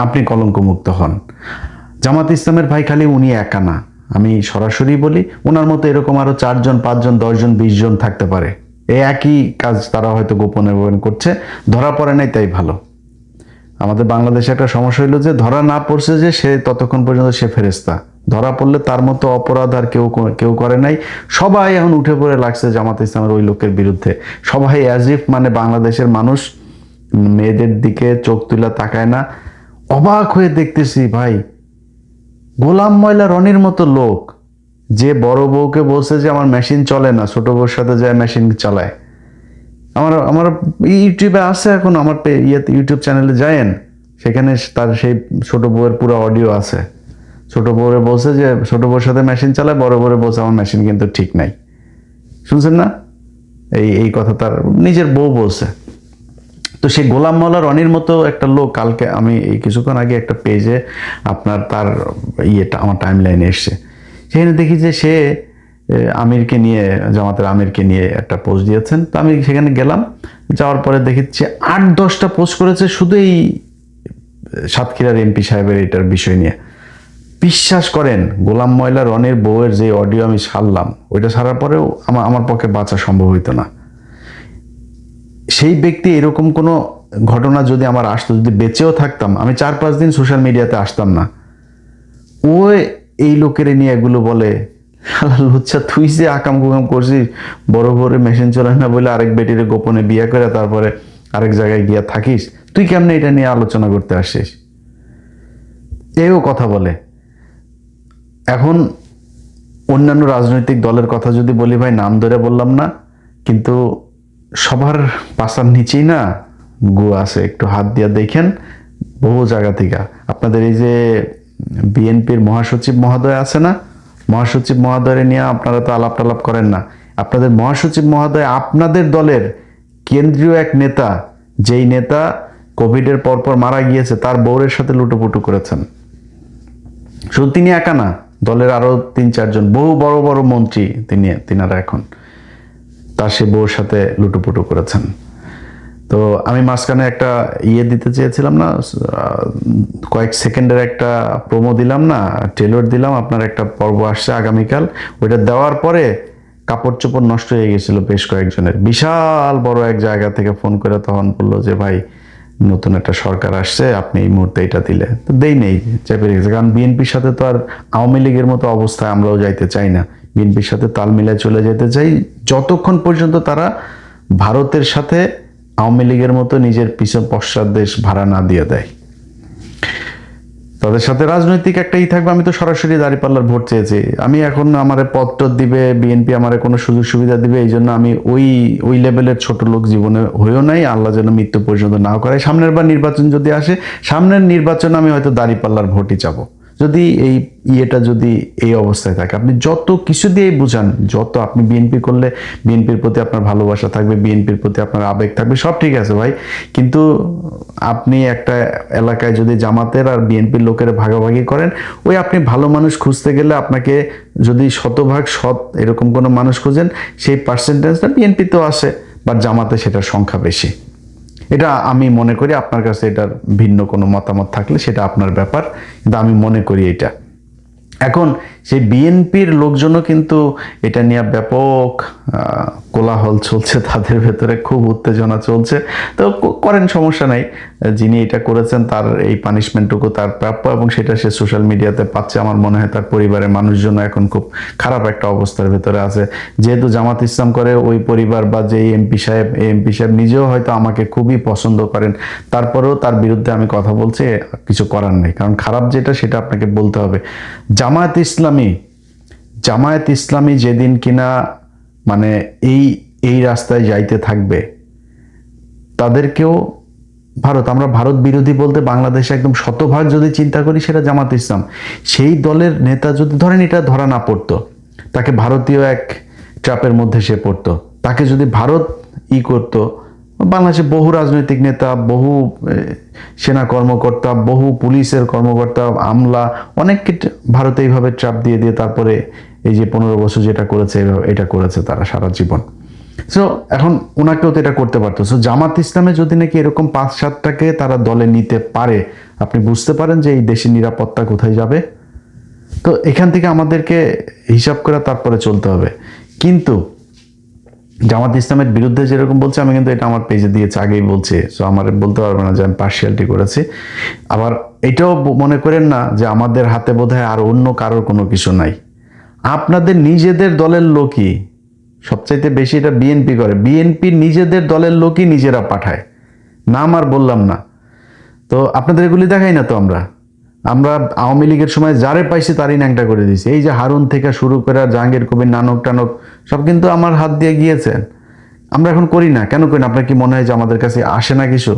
আপনি কলঙ্কমুক্ত হন। জামাত ইসলামের ভাই খালি উনি একা না, আমি সরাসরি বলি ওনার মতো এরকম আরো 4 জন 5 জন 10 জন 20 জন থাকতে পারে, এই একই কাজ তারা হয়তো গোপনে গোপনে করছে, ধরা পড়ে নাই তাই ভালো। আমাদের বাংলাদেশে একটা সমস্যা হইলো যে ধরা না পড়ছে যে সে ততক্ষণ পর্যন্ত সে ফেরেশতা, ধরা পড়লে তার মতো অপরাধ আর কেউ করে নাই। সবাই এখন উঠে পড়ে লাগছে জামাত ইসলামের ওই লোকের বিরুদ্ধে, সবাই অ্যাজ ইফ মানে বাংলাদেশের মানুষ মেয়েদের দিকে চোখ তুলে তাকায় না। অবাক হয়ে দেখতেছি ভাই, গোলাম ময়লা রনির মতো লোক যে বড় বউকে বলছে যে আমার মেশিন চলে না, ছোট বউর সাথে যায় মেশিন চালায়। আমার ইউটিউবে আছে, এখন আমার ইউটিউব চ্যানেলে যায়েন, সেখানে তার সেই ছোট বউয়ের পুরো অডিও আছে। ছোট বউরে বলছে যে ছোট বউর সাথে মেশিন চালায়, বড় বউরে বলছে আমার মেশিন কিন্তু ঠিক নাই। শুনছেন না? এই কথা তার নিজের বউ বলছে। তো সেই গোলাম মাওলা রনির মতো একটা লোক, কালকে আমি এই কিছুক্ষণ আগে একটা পেজে আপনার তার আমার টাইম লাইনে এসছে, সেখানে দেখি যে সে আমিরকে নিয়ে, জামাতের আমিরকে নিয়ে একটা পোস্ট দিয়েছেন। তো আমি সেখানে গেলাম, যাওয়ার পরে দেখেছি 8-10টা পোস্ট করেছে শুধু এই সাতক্ষীরার এমপি সাহেবের এটার বিষয় নিয়ে। বিশ্বাস করেন গোলাম ময়লা রনির বউয়ের যে অডিও আমি ছাড়লাম, ওইটা ছাড়ার পরেও আমার পক্ষে বাঁচা সম্ভব হইতো না। সেই ব্যক্তি এরকম কোনো ঘটনা যদি আমার আসতো, যদি বেঁচেও থাকতাম, আমি 4-5 দিন সোশ্যাল মিডিয়াতে আসতাম না। ও এই লোকের নিয়ে এগুলো বলে, লুচ্ছা তুই যে আকাম কুকাম করছিস, বড় বড় মেশিন চলে না বলে আরেক বেটিরে গোপনে বিয়ে করে তারপরে আরেক জায়গায় গিয়া থাকিস, তুই কেমনে এটা নিয়ে আলোচনা করতে আসছিস, এও কথা বলে। এখন অন্যান্য রাজনৈতিক দলের কথা যদি বলি ভাই, নাম ধরে বললাম না, কিন্তু সবার পাশার নিচেই না গু আছে, একটু হাত দিয়ে দেখেন বহু জায়গা থেকে। আপনাদের এই যে বিএনপির মহাসচিব মহোদয় আছে না, মহাসচিব মহোদয় নিয়ে আপনারা তো আলাপ টালাপ করেন না। আপনাদের মহাসচিব মহোদয় আপনাদের দলের কেন্দ্রীয় এক নেতা, যেই নেতা কোভিডের পরপর মারা গিয়েছে, তার বউরের সাথে লুটোপুটু করেছেন। শুধু তিনি একা না, দলের আরো 3-4 জন বহু বড় বড় মন্ত্রী তিনারা এখন তার সে বউর সাথে লুটোপুটু করেছেন। তো আমি মাঝখানে একটা দিতে চেয়েছিলাম না, কয়েক সেকেন্ডের একটা প্রোমো দিলাম না, ট্রেলার দিলাম, আপনার একটা পর্ব আসছে আগামীকাল। ওইটা দেওয়ার পরে কাপড় চোপড় নষ্ট হয়ে গেছিল বেশ কয়েকজনের। বিশাল বড় এক জায়গা থেকে ফোন করে তখন বললো যে ভাই নতুন একটা সরকার আসছে, আপনি এই মুহূর্তে এটা দিলে, তো দেই নেই, চেপে রেখেছে। কারণ বিএনপির সাথে তো আর আওয়ামী লীগের মতো অবস্থায় আমরাও যাইতে চাই না, বিএনপির সাথে তাল মিলায় চলে যেতে চাই যতক্ষণ পর্যন্ত তারা ভারতের সাথে আওয়ামী লীগের মতো নিজের পিছন পশ্চাৎ দেশ ভাড়া না দিয়ে দেয়। তাদের সাথে রাজনৈতিক একটাই থাকবে। আমি তো সরাসরি দাঁড়িপাল্লার ভোট চেয়েছি, আমি এখন আমার পদ দিবে বিএনপি, আমার কোনো সুযোগ সুবিধা দিবে, এই জন্য আমি ওই লেভেলের ছোট লোক জীবনে হয়েও নাই, আল্লাহ যেন মৃত্যু পর্যন্ত নাও করে। সামনের বার নির্বাচন যদি আসে, সামনের নির্বাচনে আমি হয়তো দাঁড়িপাল্লার ভোটই চাবো, যদি যদি এই অবস্থায় থাকে। আপনি যত কিছু দিয়ে বুঝান, যত আপনি বিএনপি করলে বিএনপির প্রতি আপনার ভালোবাসা থাকবে, বিএনপির প্রতি আপনার আবেগ থাকবে, সব ঠিক আছে ভাই, কিন্তু আপনি একটা এলাকায় যদি জামাতের আর বিএনপির লোকের ভাগাভাগি করেন, ওই আপনি ভালো মানুষ খুঁজতে গেলে আপনাকে যদি শতভাগ সৎ এরকম কোনো মানুষ খুঁজেন, সেই পার্সেন্টেজটা বিএনপিতেও আসে, বাট জামাতে সেটার সংখ্যা বেশি। এটা আমি মনে করি, আপনার কাছে এটার ভিন্ন কোনো মতামত থাকলে সেটা আপনার ব্যাপার, কিন্তু আমি মনে করি এটা। এখন সেই বিএনপির লোকজনও কিন্তু এটা নিয়ে ব্যাপক কোলাহল চলছে, তাদের ভেতরে খুব উত্তেজনা চলছে। তো করেন, সমস্যা নাই, যিনি এটা করেছেন তার এই পানিশমেন্টটুকু তার প্রাপ্য, এবং সেটা সে সোশ্যাল মিডিয়াতে পাচ্ছে। আমার মনে হয় তার পরিবারের মানুষজন এখন খুব খারাপ একটা অবস্থার ভেতরে আছে, যেহেতু জামাত ইসলাম করে ওই পরিবার বা যে এমপি সাহেব নিজেও হয়তো আমাকে খুবই পছন্দ করেন, তারপরেও তার বিরুদ্ধে আমি কথা বলছি, কিছু করার নেই, কারণ খারাপ যেটা সেটা আপনাকে বলতে হবে। জামায়াত ইসলামী যেদিন কিনা মানে এই রাস্তায় যাইতে থাকবে, তাদেরকেও আমরা ভারত বিরোধী বলতে বাংলাদেশে একদম শতভাগ যদি চিন্তা করি, সেটা জামাত ইসলাম। সেই দলের নেতা যদি ধরেন এটা ধরা না পড়তো, তাকে ভারতীয় এক ট্র্যাপের মধ্যে সে পড়তো, তাকে যদি ভারত করতো, বাংলাদেশে বহু রাজনৈতিক নেতা, বহু সেনা কর্মকর্তা, বহু পুলিশের কর্মকর্তা, আমলা, অনেককে ভারতে এইভাবে ট্র্যাপ দিয়ে তারপরে এই যে 15 বছর যেটা করেছে এটা করেছে তারা সারা জীবন। সো এখন ওনাকেও তো এটা করতে পারতো। সো জামাত ইসলামে যদি নাকি এরকম 5-7টাকে তারা দলে নিতে পারে, আপনি বুঝতে পারেন যে এই দেশের নিরাপত্তা কোথায় যাবে। তো এখান থেকে আমাদেরকে হিসাব করে তারপরে চলতে হবে। কিন্তু জামাত ইসলামের বিরুদ্ধে যেরকম বলছে, আমি কিন্তু এটা আমার পেজে দিয়েছি, আগেই বলছি। সো আমার বলতে পারবে না যে আমি পার্সিয়ালিটি করেছি। আবার এটাও মনে করেন না যে আমাদের হাতে বোধহয় আর অন্য কারোর কোনো কিছু নাই। আপনাদের নিজেদের দলের লোকই সবচাইতে বেশি এটা বিএনপি করে। বিএনপি নিজেদের দলের লোকই নিজেরা পাঠায়, নাম আর বললাম না। তো আপনাদের এগুলি দেখাই না তো আমরা আওয়ামী লীগের সময় যারে পাইছি তারই ন্যাংটা করে দিয়েছি। এই যে হারুন থেকে শুরু করে জাহাঙ্গীর কবির, নানক টানক সব কিন্তু আমার হাত দিয়ে গিয়েছেন। আমরা এখন করি না, কেন করি না? আপনার কি মনে হয় যে আমাদের কাছে আসে না? কিছু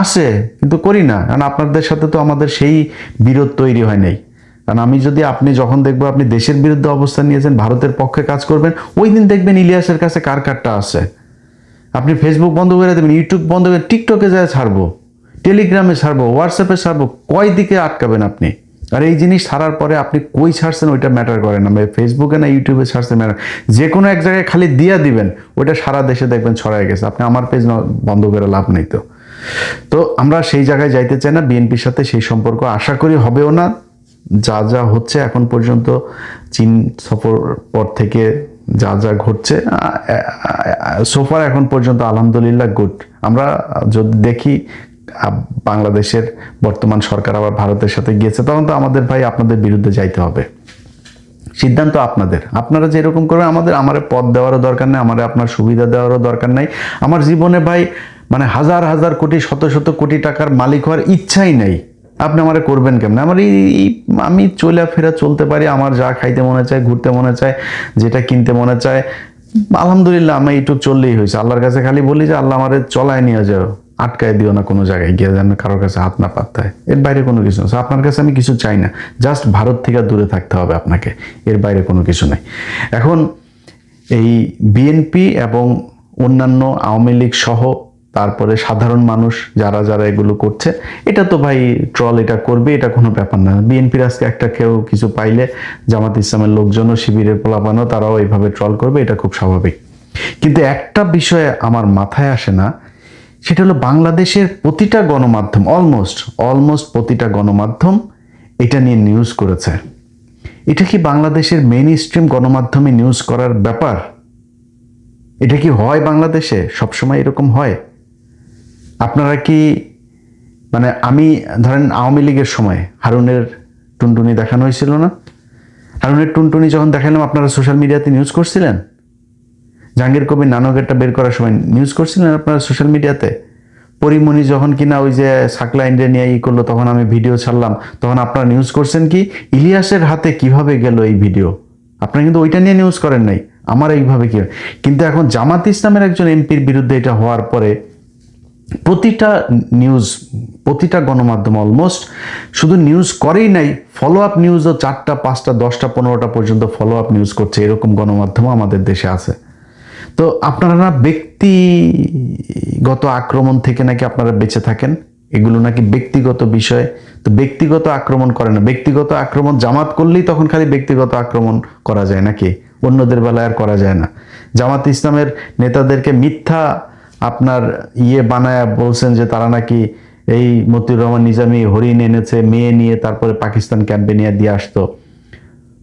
আসে, কিন্তু করি না, কারণ আপনাদের সাথে তো আমাদের সেই বিরোধ তৈরি হয় নাই। কারণ আপনি যখন দেখবো আপনি দেশের বিরুদ্ধে অবস্থান নিয়েছেন, ভারতের পক্ষে কাজ করবেন, ওই দিন দেখবেন ইলিয়াসের কাছে কার কারটা আছে। আপনি ফেসবুক বন্ধ করে দেবেন, ইউটিউব বন্ধ করে টিকটকে যায় ছাড়বো, টেলিগ্রামে ছাড়বো, হোয়াটসঅ্যাপে ছাড়বো, কয় দিকে আটকাবেন আপনি? আর এই জিনিস ছাড়ার পরে আপনি কই ছাড়ছেন ওইটা ম্যাটার করে না, ফেসবুকে না ইউটিউবে ছাড়ছেন ম্যাটার, যে কোনো এক জায়গায় খালি দিয়া দিবেন, ওইটা সারা দেশে দেখবেন ছড়ায় গেছে। আপনি আমার পেজ বন্ধ করে লাভ নেই। তো আমরা সেই জায়গায় যাইতে চাই না, বিএনপির সাথে সেই সম্পর্ক আশা করি হবেও না। যা যা হচ্ছে এখন পর্যন্ত, চীন সফর পর থেকে যা যা ঘটছে সোফার এখন পর্যন্ত আলহামদুলিল্লাহ গুড। আমরা যদি দেখি বাংলাদেশের বর্তমান সরকার আবার ভারতের সাথে গিয়েছে, তখন তো আমাদের ভাই আপনাদের বিরুদ্ধে যাইতে হবে। সিদ্ধান্ত আপনাদের, আপনারা যেরকম করবেন। আমার পদ দেওয়ারও দরকার নেই, আপনার সুবিধা দেওয়ারও দরকার নেই। আমার জীবনে ভাই মানে হাজার হাজার কোটি, শত শত কোটি টাকার মালিক হওয়ার ইচ্ছাই নেই। আপনি আমারে করবেন কেমন? আমি ফেরা চলতে পারি, আমার যা খাইতে মনে চায়, ঘুরতে মনে চায়, যেটা কিনতে মনে চায়, আলহামদুলিল্লাহ আমি এইটুক চললেই হয়েছে। আল্লাহর কাছে খালি বলি যে আল্লাহ আমারে চলায় নিয়ে যাও, আটকায় দিও না কোনো জায়গায় গিয়ে, যেন কারোর কাছে হাত না পাততে হয়। এর বাইরে কোনো কিছু না। আপনার কাছে আমি কিছু চাই না, জাস্ট ভারত থেকে দূরে থাকতে হবে আপনাকে, এর বাইরে কোনো কিছু নাই। এখন এই বিএনপি এবং অন্যান্য আওয়ামী লীগ সহ তারপরে সাধারণ মানুষ যারা যারা এগুলো করছে, এটা তো ভাই ট্রল এটা করবে, এটা কোনো ব্যাপার না। বিএনপির আজকে একটা কেউ কিছু পাইলে জামাত ইসলামের লোকজনও, শিবিরের পোলাপানও তারাও এইভাবে ট্রল করবে, এটা খুব স্বাভাবিক। কিন্তু একটা বিষয়ে আমার মাথায় আসে না, সেটা হলো বাংলাদেশের প্রতিটা গণমাধ্যম, অলমোস্ট প্রতিটা গণমাধ্যম এটা নিয়ে নিউজ করেছে। এটা কি বাংলাদেশের মেইন স্ট্রিম গণমাধ্যমে নিউজ করার ব্যাপার? এটা কি হয় বাংলাদেশে? সবসময় এরকম হয়? আপনারা কি মানে, আমি ধরেন আওয়ামী লীগের সময় হারুনের টুনটুনি দেখানো হয়েছিল না? হারুনের টুনটুনি যখন দেখালাম, আপনারা সোশ্যাল মিডিয়াতে নিউজ করছিলেন? জাহাঙ্গীর কবির নানকেরটা বের করার সময় নিউজ করছিলেন আপনারা সোশ্যাল মিডিয়াতে? পরিমণি যখন কিনা ওই যে সাকলা ইন্ডিয়া নিয়ে করলো, তখন আমি ভিডিও ছাড়লাম, তখন আপনারা নিউজ করছেন কি ইলিয়াসের হাতে কিভাবে গেল এই ভিডিও? আপনারা কিন্তু ওইটা নিয়ে নিউজ করেন নাই, আমার এইভাবে কি। কিন্তু এখন জামাত ইসলামের একজন এমপির বিরুদ্ধে এটা হওয়ার পরে প্রতিটা গণমাধ্যম অলমোস্ট শুধু নিউজ করেই নাই, ফলো আপ নিউজও 4টা 5টা 10টা 15টা পর্যন্ত ফলো আপ নিউজ করছে, এরকম গণমাধ্যমও আমাদের দেশে আছে। তো আপনারা না ব্যক্তিগত আক্রমণ থেকে নাকি আপনারা বেঁচে থাকেন, এগুলো নাকি ব্যক্তিগত বিষয়। তো ব্যক্তিগত আক্রমণ করে না, ব্যক্তিগত আক্রমণ জামাত করলেই তখন খালি ব্যক্তিগত আক্রমণ করা যায় নাকি? অন্যদের বেলায় আর করা যায় না। জামাত ইসলামের নেতাদেরকে মিথ্যা আপনার বানায় বলছেন যে তারা নাকি এই মতিউর রহমান নিজামী হরিণ এনেছে, মেয়ে নিয়ে তারপরে পাকিস্তান ক্যাম্পে নিয়ে দিয়ে আসতো।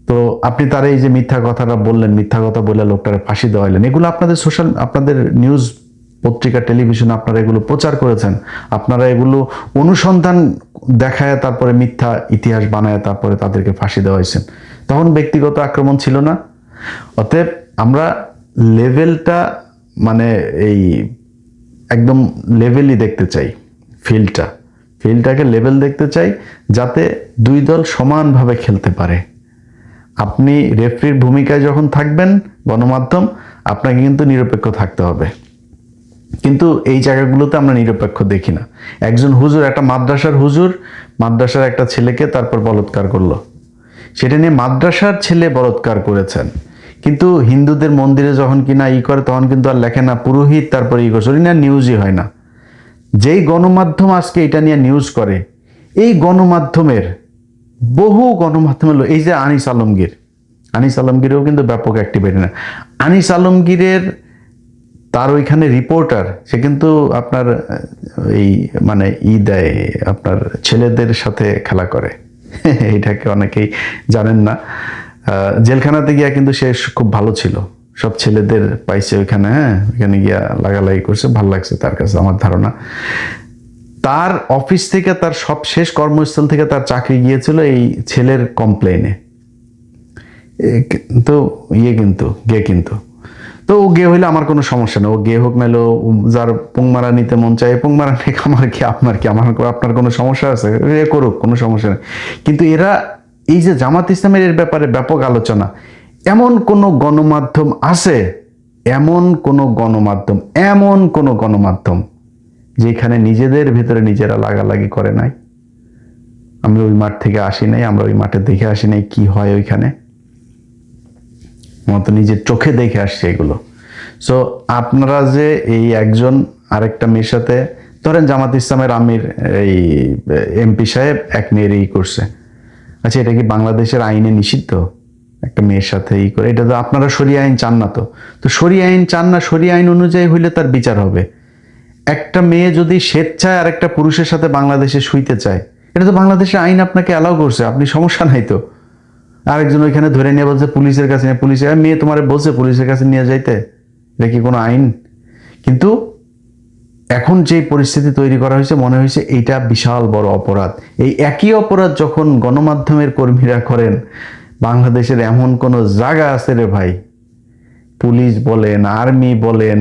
তো আপনি তার এই যে মিথ্যা কথাটা বললেন, মিথ্যা কথা বলে লোকটার ফাঁসি দেওয়াইলেন, এগুলো আপনাদের নিউজ পত্রিকা, টেলিভিশনে আপনারা এগুলো প্রচার করেছেন। আপনারা এগুলো অনুসন্ধান দেখায় তারপরে মিথ্যা ইতিহাস বানায় তারপরে তাদেরকে ফাঁসি দেওয়াইছেন। তখন ব্যক্তিগত আক্রমণ ছিল না। অতএব আমরা লেভেলটা মানে এই একদম লেভেলই দেখতে চাই, ফিল্ডটাকে লেভেল দেখতে চাই, যাতে দুই দল সমানভাবে খেলতে পারে। আপনি রেফারির ভূমিকায় যখন থাকবেন, গণমাধ্যম আপনাকে কিন্তু নিরপেক্ষ থাকতে হবে। কিন্তু এই জায়গাগুলোতে আমরা নিরপেক্ষ দেখি না। একজন হুজুর, একটা মাদ্রাসার একটা ছেলেকে তারপর বলৎকার করলো, সেটা নিয়ে মাদ্রাসার ছেলে বলৎকার করেছেন, কিন্তু হিন্দুদের মন্দিরে যখন কিনা করে তখন কিন্তু আর লেখে না পুরোহিত তারপরে করছে, না নিউজই হয় না। যেই গণমাধ্যম আজকে এটা নিয়ে নিউজ করে, এই গণমাধ্যমের বহু গণমাধ্যম হলো এই যে আনিস আলমগীরও কিন্তু ব্যাপক অ্যাক্টিভিটি না। আনিস আলমগীরের তার ওইখানে রিপোর্টার, সে কিন্তু আপনার এই মানে দেয় আপনার ছেলেদের সাথে খেলা করে। এটাকে অনেকেই জানেন না। জেলখানাতে গিয়া কিন্তু সে খুব ভালো ছিল, সব ছেলেদের পাইছে ওইখানে, হ্যাঁ ওইখানে গিয়া লাগালাগি করছে, ভালো লাগছে তার কাছে আমার ধারণা। তার অফিস থেকে, তার সব শেষ কর্মস্থল থেকে তার চাকরি গিয়েছিল এই ছেলের কমপ্লেনে। তো কিন্তু তো ও গে হইলে আমার কোনো সমস্যা নেই, ও গে হোক নাহলে যার পোংমারা নিতে মন চায় পোংমারা নেই, আমার কি আপনার কি, আপনার কোনো সমস্যা আছে, এ করুক, কোনো সমস্যা নেই। কিন্তু এরা এই যে জামাত ইসলামের এর ব্যাপারে ব্যাপক আলোচনা, এমন কোনো গণমাধ্যম আছে, এমন কোনো গণমাধ্যম যেখানে নিজেদের ভিতরে নিজেরা লাগালাগি করে নাই? আমরা ওই মাঠ থেকে আসি নাই, আমরা ওই মাঠে দেখে আসি নাই কি হয় ওইখানে, আমার তো নিজের চোখে দেখে আসছে এগুলো। সো আপনারা যে এই একজন আরেকটা মেয়ের সাথে, ধরেন জামাত ইসলামের আমির এই এমপি সাহেব এক মেয়ের করছে, আচ্ছা এটা কি বাংলাদেশের আইনে নিষিদ্ধ একটা মেয়ের সাথে করে? এটা তো আপনারা শরিয়া আইন চান না, তো শরিয়া আইন চান না, শরিয়া আইন অনুযায়ী হইলে তার বিচার হবে। একটা মেয়ে যদি স্বেচ্ছায় আর একটা পুরুষের সাথে বাংলাদেশে শুইতে চায়, এটা তো বাংলাদেশের আইন আপনাকে অ্যালাউ করছে, আপনি সমস্যা নাই তো। আরেকজন ওইখানে ধরে নিয়ে বলছে পুলিশের কাছে, পুলিশের মেয়ে তোমার বলছে পুলিশের কাছে নিয়ে যাইতে, এটা কি কোনো আইন? কিন্তু এখন যে পরিস্থিতি তৈরি করা হয়েছে, মনে হয়েছে এইটা বিশাল বড় অপরাধ। এই একই অপরাধ যখন গণমাধ্যমের কর্মীরা করেন, বাংলাদেশের এমন কোনো জায়গা আছে রে ভাই, পুলিশ বলেন, আর্মি বলেন,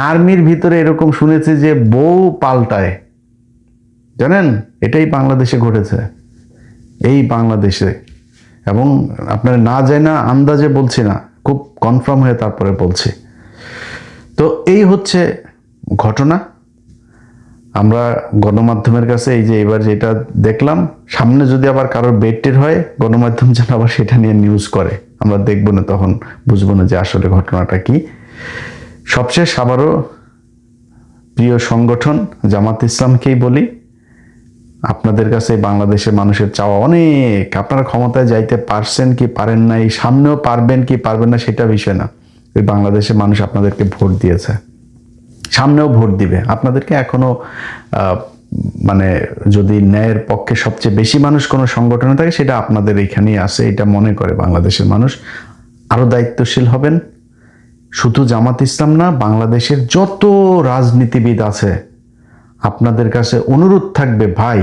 আর্মির ভিতরে এরকম শুনেছি যে বউ পাল্টায়, জানেন? এটাই বাংলাদেশে ঘটেছে, এই বাংলাদেশে। এবং আপনারা না যায় না, আন্দাজে বলছি না, খুব কনফার্ম হয়ে তারপরে বলছি। তো এই হচ্ছে ঘটনা। আমরা গণমাধ্যমের কাছে এই যে এবার যেটা দেখলাম, সামনে যদি আবার কারোর বেটের হয়, গণমাধ্যম যেন আবার সেটা নিয়ে নিউজ করে, আমরা দেখবো না, তখন বুঝবো না যে আসলে ঘটনাটা কি। সবশেষ আবারও প্রিয় সংগঠন জামাত ইসলামকেই বলি, আপনাদের কাছে বাংলাদেশের মানুষের চাওয়া অনেক, আপনারা ক্ষমতায় যাইতে পারছেন কি পারেন না, এই সামনেও পারবেন কি পারবেন না সেটা বিষয় না, ওই বাংলাদেশের মানুষ আপনাদেরকে ভোট দিয়েছে, সামনেও ভোট দিবে আপনাদেরকে। এখনো মানে যদি ন্যায়ের পক্ষে সবচেয়ে বেশি মানুষ কোনো সংগঠনে থাকে, সেটা আপনাদের এখানেই আছে, এটা মনে করে বাংলাদেশের মানুষ। আরো দায়িত্বশীল হবেন, শুধু জামাত ইসলাম না, বাংলাদেশের যত রাজনীতিবিদ আছে, আপনাদের কাছে অনুরোধ থাকবে, ভাই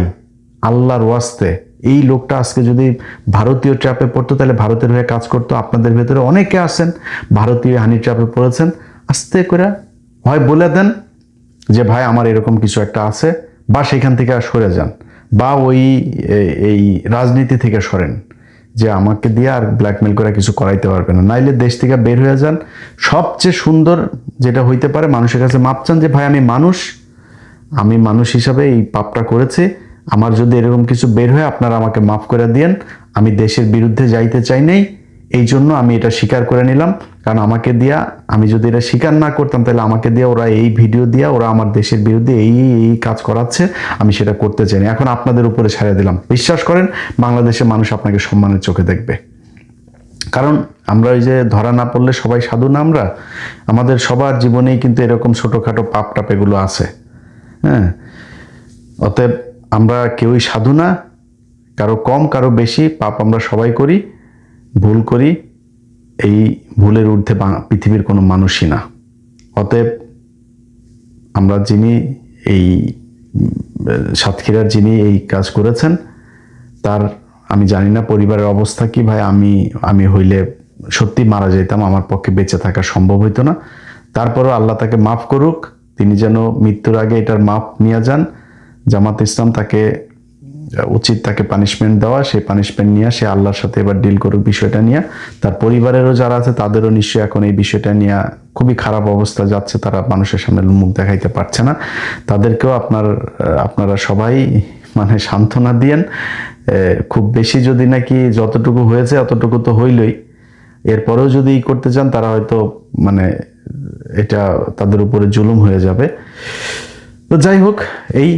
আল্লাহর ওয়াস্তে, এই লোকটা আজকে যদি ভারতীয় ট্র্যাপে পড়তো, তাহলে ভারতের হয়ে কাজ করতো। আপনাদের ভেতরে অনেকে আছেন ভারতীয় হানি ট্র্যাপে পড়েছেন, আস্তে করে হয় বলে দেন যে ভাই আমার এরকম কিছু একটা আছে, বা সেখান থেকে সরে যান, বা ওই এই রাজনীতি থেকে সরেন, যে আমাকে দিয়ে আর ব্ল্যাকমেল করে কিছু করাইতে পারবে না, নাইলে দেশ থেকে বের হয়ে যান। সবচেয়ে সুন্দর যেটা হইতে পারে, মানুষের কাছে মাপ চান যে ভাই আমি মানুষ হিসাবে এই পাপটা করেছি, আমার যদি এরকম কিছু বের হয় আপনারা আমাকে মাফ করে দিয়েন, আমি দেশের বিরুদ্ধে যাইতে চাই নাই, এই জন্য আমি এটা স্বীকার করে নিলাম। কারণ আমাকে দিয়া, আমি যদি এটা স্বীকার না করতাম, তাহলে আমাকে দিয়ে ওরা এই ভিডিও দিয়া ওরা আমার দেশের বিরুদ্ধে এই কাজ করাচ্ছে, আমি সেটা করতে চাই না, এখন আপনাদের উপরে ছেড়ে দিলাম। বিশ্বাস করেন, বাংলাদেশের মানুষ আপনাকে সম্মানের চোখে দেখবে। কারণ আমরা ওই যে ধরা না পড়লে সবাই সাধু না, আমাদের সবার জীবনেই কিন্তু এরকম ছোটখাটো পাপ টাপ এগুলো আছে, হ্যাঁ। অতএব আমরা কেউই সাধু না, কারো কম কারো বেশি, পাপ আমরা সবাই করি, ভুল করি, এই ভুলের ঊর্ধ্বে পৃথিবীর কোনো মানুষই না। অতএব আমরা যিনি এই সাতক্ষীরার যিনি এই কাজ করেছেন, তার আমি জানি না পরিবারের অবস্থা কি ভাই, আমি হইলে সত্যি মারা যেতাম, আমার পক্ষে বেঁচে থাকা সম্ভব হইতো না। তারপরও আল্লাহ তাকে মাফ করুক, তিনি যেন মৃত্যুর আগে এটার মাপ নিয়ে যান। জামাত ইসলাম তাকে উচিত তাকে পানিশমেন্ট দেওয়া, সেই পানিশমেন্ট নিয়ে সে আল্লাহর সাথে এবার ডিল করুক বিষয়টা নিয়ে। তার পরিবারেরও যারা আছে তাদেরও নিশ্চয়ই এখন এই বিষয়টা নিয়ে খুবই খারাপ অবস্থা যাচ্ছে, তারা মানুষের সামনে মুখ দেখাইতে পারছে না, তাদেরকেও আপনারা সবাই মানে সান্ত্বনা দিয়েন। খুব বেশি যদি নাকি যতটুকু হয়েছে অতটুকু তো হইলই, এরপরেও যদি করতে চান তারা হয়তো মানে এটা তাদের উপরে জুলুম হয়ে যাবে। তো যাই হোক, এই